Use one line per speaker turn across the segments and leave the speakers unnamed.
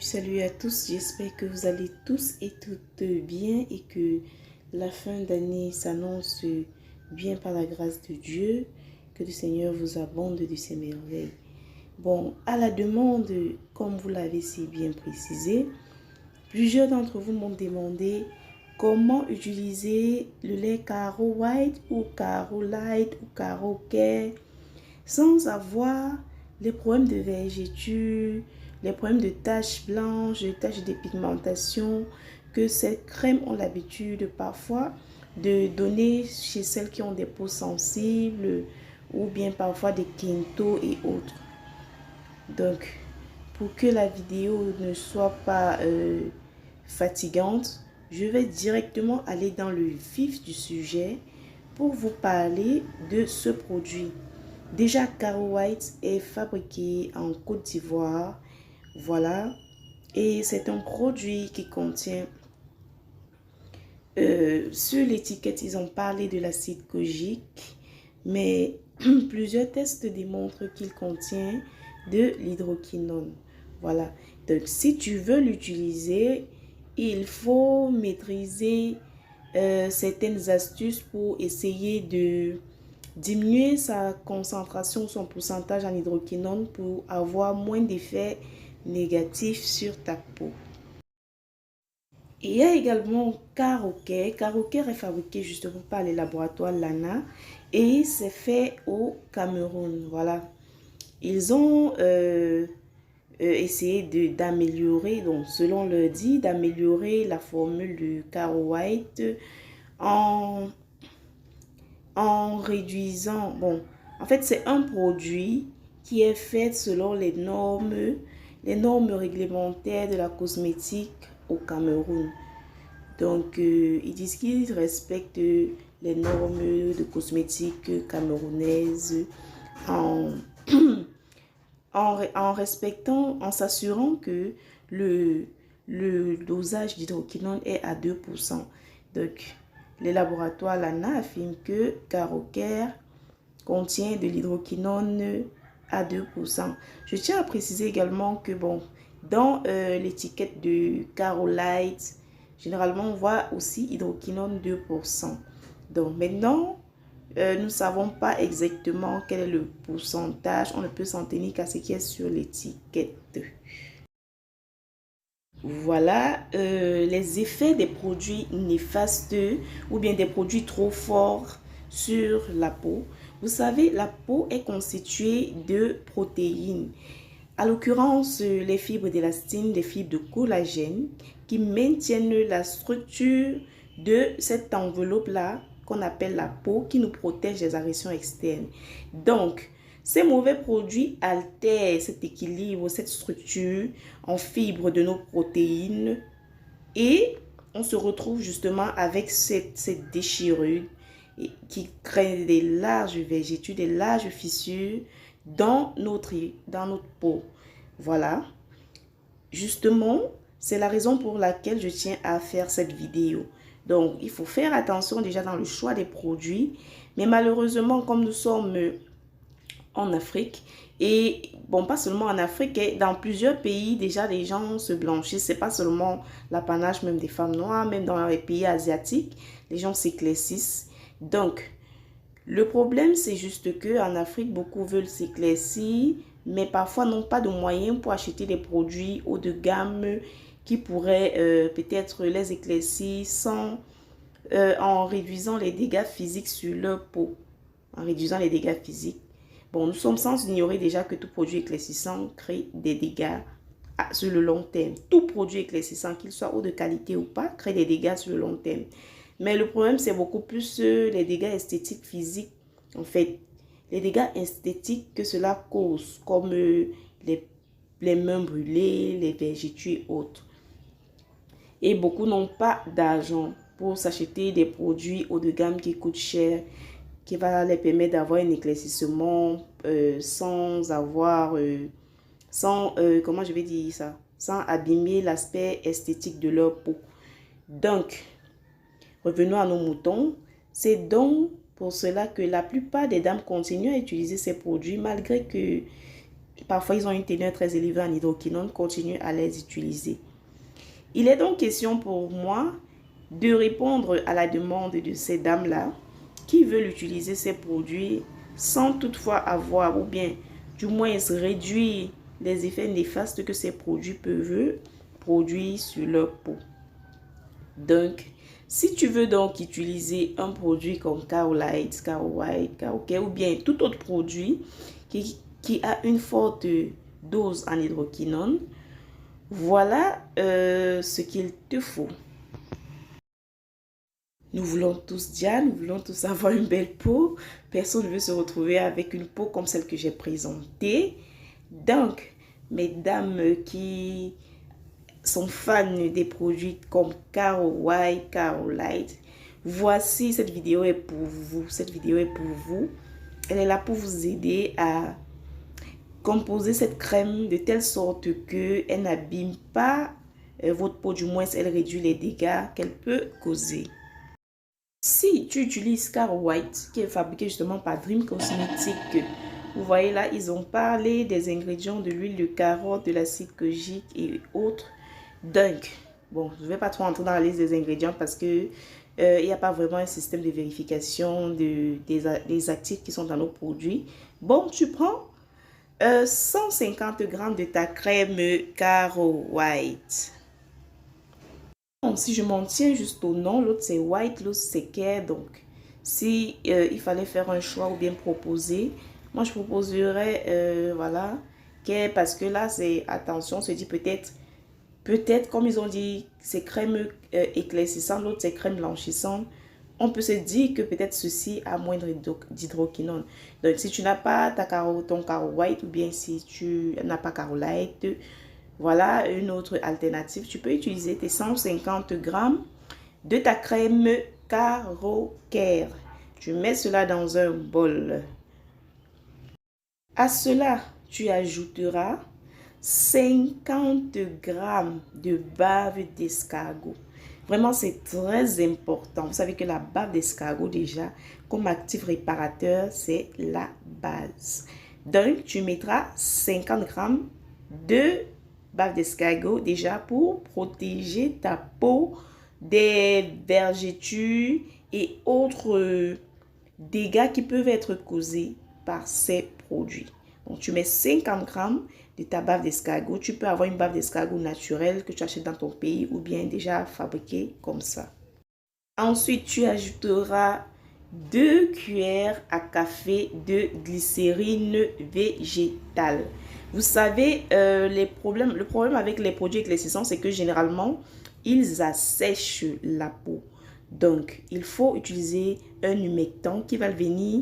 Salut à tous, j'espère que vous allez tous et toutes bien et que la fin d'année s'annonce bien par la grâce de Dieu, que le Seigneur vous abonde de ses merveilles. Bon, à la demande, comme vous l'avez si bien précisé, plusieurs d'entre vous m'ont demandé comment utiliser le lait Caro White ou Caro Light ou Caro Care sans avoir les problèmes de vergeture, les problèmes de taches blanches, de taches de pigmentation que ces crèmes ont l'habitude parfois de donner chez celles qui ont des peaux sensibles ou bien parfois des quintos et autres. Donc, pour que la vidéo ne soit pas fatigante, je vais directement aller dans le vif du sujet pour vous parler de ce produit. Déjà, Caro White est fabriqué en Côte d'Ivoire, voilà, et c'est un produit qui contient, sur l'étiquette, ils ont parlé de l'acide kojique, mais plusieurs tests démontrent qu'il contient de l'hydroquinone, voilà. Donc, si tu veux l'utiliser, il faut maîtriser certaines astuces pour essayer de diminuer sa concentration, son pourcentage en hydroquinone pour avoir moins d'effets négatifs sur ta peau. Il y a également Caro Care. Caro Care est fabriqué justement par les laboratoires Lana et c'est fait au Cameroun. Voilà. Ils ont essayé d'améliorer, donc selon leur dit, d'améliorer la formule du Caro White en réduisant, bon, en fait, c'est un produit qui est fait selon les normes réglementaires de la cosmétique au Cameroun. Donc, ils disent qu'ils respectent les normes de cosmétique camerounaises en, en respectant, en s'assurant que le dosage d'hydroquinone est à 2%. Donc, les laboratoires Lana affirment que Caro Care contient de l'hydroquinone à 2%. Je tiens à préciser également que, bon, dans l'étiquette de Caro Light, généralement, on voit aussi hydroquinone 2%. Donc, maintenant, nous ne savons pas exactement quel est le pourcentage. On ne peut s'en tenir qu'à ce qui est sur l'étiquette. Voilà les effets des produits néfastes ou bien des produits trop forts sur la peau. Vous savez, la peau est constituée de protéines. À l'occurrence, les fibres d'élastine, les fibres de collagène qui maintiennent la structure de cette enveloppe-là qu'on appelle la peau qui nous protège des agressions externes. Donc, ces mauvais produits altèrent cet équilibre, cette structure en fibres de nos protéines et on se retrouve justement avec cette déchirure qui crée des larges vergetures, des larges fissures dans notre peau. Voilà. Justement, c'est la raison pour laquelle je tiens à faire cette vidéo. Donc, il faut faire attention déjà dans le choix des produits. Mais malheureusement, comme nous sommes en Afrique, et bon, pas seulement en Afrique, dans plusieurs pays, déjà, les gens se blanchissent. C'est pas seulement l'apanage même des femmes noires, même dans les pays asiatiques, les gens s'éclaircissent. Donc, le problème, c'est juste que en Afrique, beaucoup veulent s'éclaircir, mais parfois n'ont pas de moyens pour acheter des produits haut de gamme qui pourraient peut-être les éclaircir sans, en réduisant les dégâts physiques sur leur peau. En réduisant les dégâts physiques. Bon, nous sommes sans ignorer déjà que tout produit éclaircissant crée des dégâts sur le long terme. Tout produit éclaircissant, qu'il soit haut de qualité ou pas, crée des dégâts sur le long terme. Mais le problème, c'est beaucoup plus les dégâts esthétiques physiques. En fait, les dégâts esthétiques que cela cause, comme les mains brûlées, les vergetures et autres. Et beaucoup n'ont pas d'argent pour s'acheter des produits haut de gamme qui coûtent cher, qui va les permettre d'avoir un éclaircissement sans avoir, comment je vais dire ça, sans abîmer l'aspect esthétique de leur peau. Donc, revenons à nos moutons. C'est donc pour cela que la plupart des dames continuent à utiliser ces produits malgré que parfois ils ont une teneur très élevée en hydroquinone, continuez à les utiliser. Il est donc question pour moi de répondre à la demande de ces dames-là qui veulent utiliser ces produits sans toutefois avoir ou bien du moins réduire les effets néfastes que ces produits peuvent produire sur leur peau. Donc, si tu veux donc utiliser un produit comme Carolite, White, Care ou bien tout autre produit qui a une forte dose en hydroquinone, voilà ce qu'il te faut. Nous voulons tous, Diane, nous voulons tous avoir une belle peau. Personne ne veut se retrouver avec une peau comme celle que j'ai présentée. Donc, mesdames qui sont fans des produits comme White, Carolite, voici, cette vidéo est pour vous. Cette vidéo est pour vous. Elle est là pour vous aider à composer cette crème de telle sorte qu'elle n'abîme pas votre peau, du moins elle réduit les dégâts qu'elle peut causer. Si tu utilises White, qui est fabriqué justement par Dream Cosmetics, vous voyez là, ils ont parlé des ingrédients de l'huile de carotte, de l'acide kojique et autres. Donc, bon, je ne vais pas trop entrer dans la liste des ingrédients parce que il n'y a pas vraiment un système de vérification des actifs qui sont dans nos produits. Bon, tu prends 150 g de ta crème White. Bon, si je m'en tiens juste au nom, l'autre c'est White, l'autre c'est Care. Donc, si il fallait faire un choix ou bien proposer, moi je proposerais, voilà, Care parce que là c'est, attention, on se dit peut-être comme ils ont dit, c'est crème éclaircissante, l'autre c'est crème blanchissante. On peut se dire que peut-être ceci a moins d'hydroquinone. Donc, si tu n'as pas ton White ou bien si tu n'as pas Carolite, voilà une autre alternative. Tu peux utiliser tes 150 g de ta crème Care. Tu mets cela dans un bol. À cela, tu ajouteras 50 g de bave d'escargot. Vraiment, c'est très important. Vous savez que la bave d'escargot, déjà, comme actif réparateur, c'est la base. Donc, tu mettras 50 g de bave d'escargot, déjà, pour protéger ta peau des vergetures et autres dégâts qui peuvent être causés par ces produits. Donc, tu mets 50 g de ta bave d'escargot. Tu peux avoir une bave d'escargot naturelle que tu achètes dans ton pays ou bien déjà fabriquée comme ça. Ensuite, tu ajouteras 2 cuillères à café de glycérine végétale. Vous savez, le problème avec les produits éclaircissants, c'est que généralement, ils assèchent la peau. Donc, il faut utiliser un humectant qui va venir,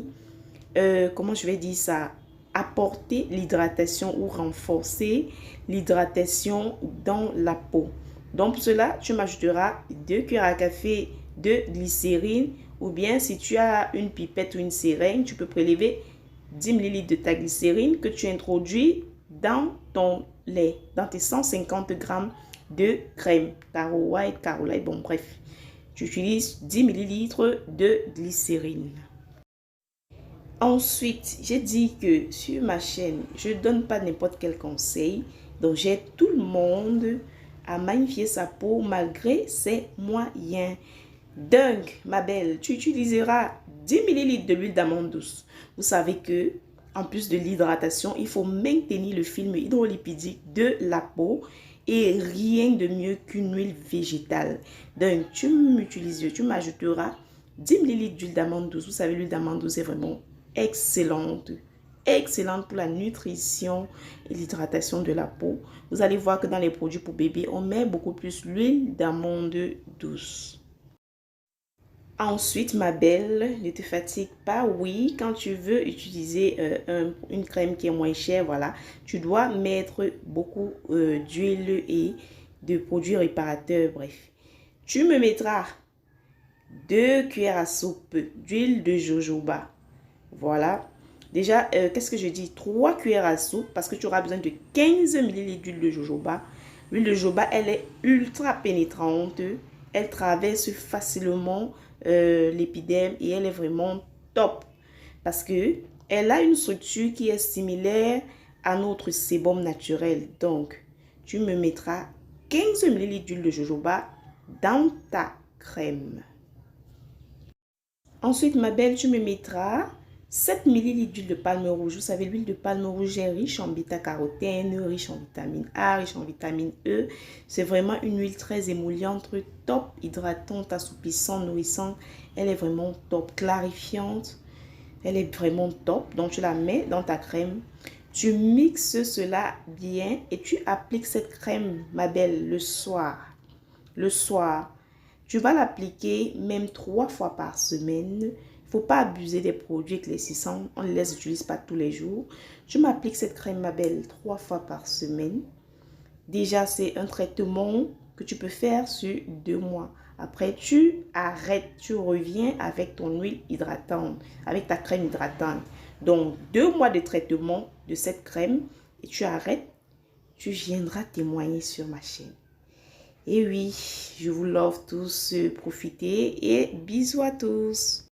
comment je vais dire ça, apporter l'hydratation ou renforcer l'hydratation dans la peau. Donc, pour cela, tu m'ajouteras 2 cuillères à café de glycérine ou bien si tu as une pipette ou une seringue, tu peux prélever 10 ml de ta glycérine que tu introduis dans ton lait, dans tes 150 g de crème White, Carolite, bon bref. Tu utilises 10 ml de glycérine. Ensuite, j'ai dit que sur ma chaîne, je ne donne pas n'importe quel conseil. Donc, j'aide tout le monde à magnifier sa peau malgré ses moyens. Donc, ma belle, tu utiliseras 10 ml de l'huile d'amande douce. Vous savez que, en plus de l'hydratation, il faut maintenir le film hydrolipidique de la peau et rien de mieux qu'une huile végétale. Donc, tu m'ajouteras 10 ml d'huile d'amande douce. Vous savez, l'huile d'amande douce est vraiment excellente pour la nutrition et l'hydratation de la peau. Vous allez voir que dans les produits pour bébé, on met beaucoup plus l'huile d'amande douce. Ensuite, ma belle, ne te fatigue pas. Oui, quand tu veux utiliser une crème qui est moins chère, voilà, tu dois mettre beaucoup d'huile et de produits réparateurs, bref. Tu me mettras 2 cuillères à soupe d'huile de jojoba. Voilà. Déjà, qu'est-ce que je dis? 3 cuillères à soupe parce que tu auras besoin de 15 ml d'huile de jojoba. L'huile de jojoba, elle est ultra pénétrante. Elle traverse facilement l'épiderme et elle est vraiment top parce que elle a une structure qui est similaire à notre sébum naturel. Donc, tu me mettras 15 ml d'huile de jojoba dans ta crème. Ensuite, ma belle, tu me mettras 7 ml d'huile de palme rouge. Vous savez, l'huile de palme rouge est riche en bêta-carotène, riche en vitamine A, riche en vitamine E. C'est vraiment une huile très émolliente, top, hydratante, assoupissante, nourrissante. Elle est vraiment top, clarifiante. Elle est vraiment top. Donc, tu la mets dans ta crème. Tu mixes cela bien et tu appliques cette crème, ma belle, le soir. Le soir. Tu vas l'appliquer même 3 fois par semaine. Il ne faut pas abuser des produits éclaircissants. On ne les utilise pas tous les jours. Tu m'appliques cette crème, ma belle, 3 fois par semaine. Déjà, c'est un traitement que tu peux faire sur 2 mois. Après, tu arrêtes. Tu reviens avec ton huile hydratante, avec ta crème hydratante. Donc, 2 mois de traitement de cette crème et tu arrêtes. Tu viendras témoigner sur ma chaîne. Et oui, je vous love tous, profitez et bisous à tous.